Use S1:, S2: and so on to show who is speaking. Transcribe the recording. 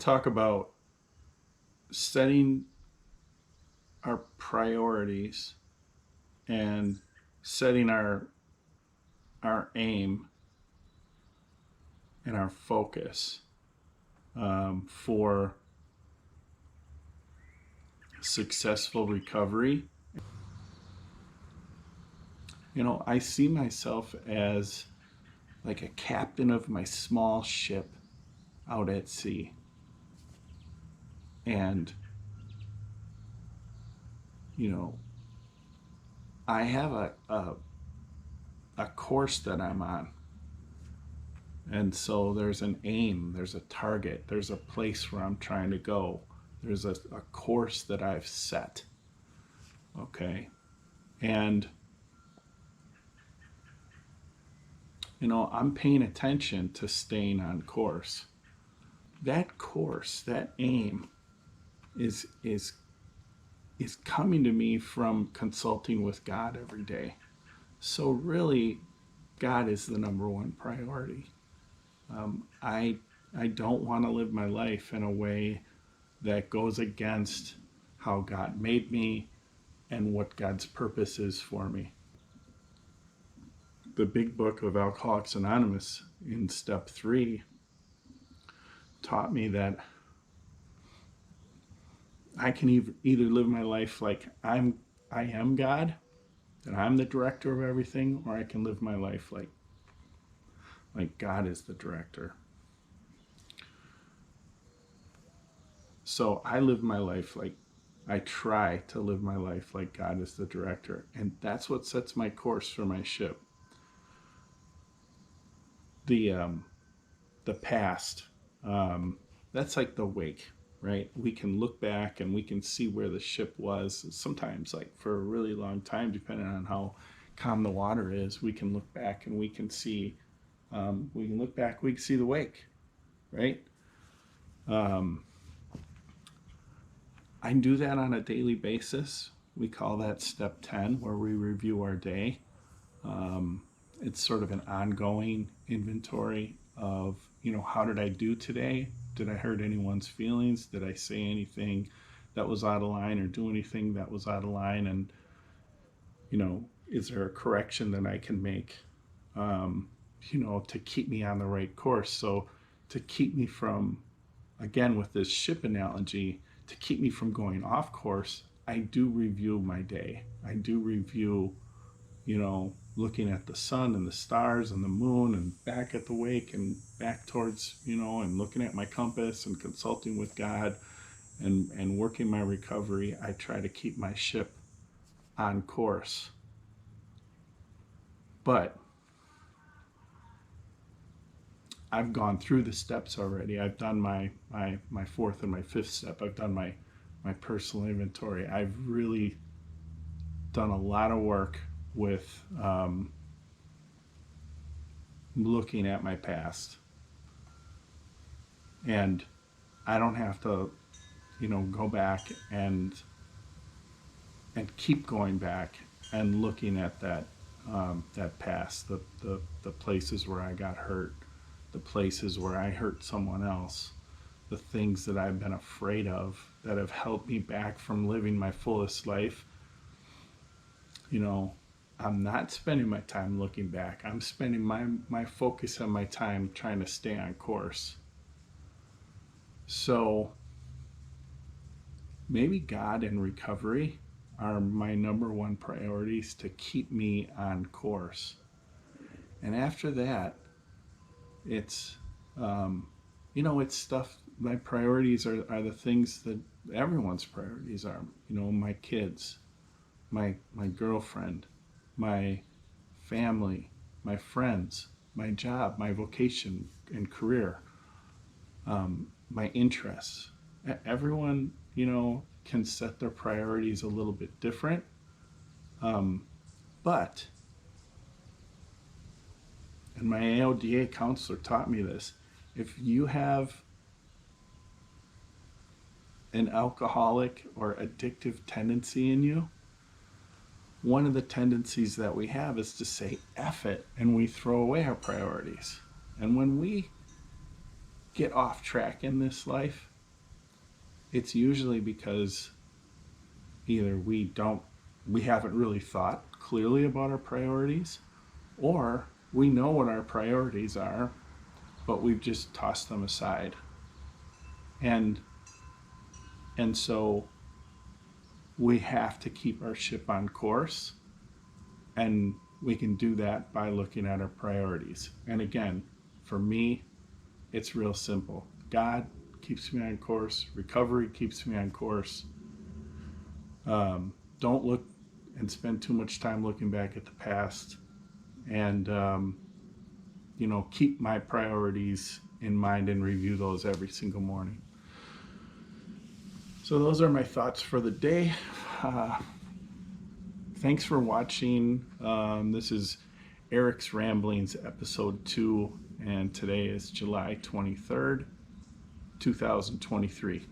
S1: talk about setting our priorities and setting our aim and our focus for successful recovery. I see myself as like a captain of my small ship out at sea. And, you know, I have a course that I'm on. And so there's an aim, there's a target, there's a place where I'm trying to go. There's a course that I've set. Okay. And, I'm paying attention to staying on course. That course, that aim is coming to me from consulting with God every day. So really, God is the number one priority. I don't want to live my life in a way that goes against how God made me and what God's purpose is for me. The big book of Alcoholics Anonymous in step 3 taught me that I can either live my life like I am God, that I'm the director of everything, or I can live my life like God is the director. So I live my life like I try to live my life like God is the director, and that's what sets my course for my ship. The past, that's like the wake, right? We can look back and we can see where the ship was. Sometimes, like for a really long time, depending on how calm the water is, we can look back and we can see. We can look back. We can see the wake, right? I do that on a daily basis. We call that step 10, where we review our day. It's sort of an ongoing inventory of, how did I do today? Did I hurt anyone's feelings? Did I say anything that was out of line or do anything that was out of line? And, is there a correction that I can make, to keep me on the right course? So to keep me from, again, with this ship analogy, to keep me from going off course, I do review my day. I do review, looking at the sun and the stars and the moon and back at the wake and back towards, and looking at my compass and consulting with God and working my recovery. I try to keep my ship on course. But I've gone through the steps already. I've done my fourth and my fifth step. I've done my personal inventory. I've really done a lot of work with looking at my past. And I don't have to, go back and keep going back and looking at that past, the places where I got hurt, the places where I hurt someone else, the things that I've been afraid of that have held me back from living my fullest life. I'm not spending my time looking back. I'm spending my focus and my time trying to stay on course. So maybe God and recovery are my number one priorities to keep me on course. And after that, it's, it's stuff, my priorities are the things that everyone's priorities are. My kids, my girlfriend, my family, my friends, my job, my vocation and career, my interests. Everyone, can set their priorities a little bit different. But, and my AODA counselor taught me this, if you have an alcoholic or addictive tendency in you, one of the tendencies that we have is to say F it, and we throw away our priorities. And when we get off track in this life, it's usually because either we haven't really thought clearly about our priorities, or we know what our priorities are, but we've just tossed them aside. And so we have to keep our ship on course, and we can do that by looking at our priorities. And again, for me, it's real simple. God keeps me on course. Recovery keeps me on course. Don't look and spend too much time looking back at the past. And, keep my priorities in mind and review those every single morning. So those are my thoughts for the day. Thanks for watching. This is Eric's Ramblings, episode 2, and today is July 23rd, 2023.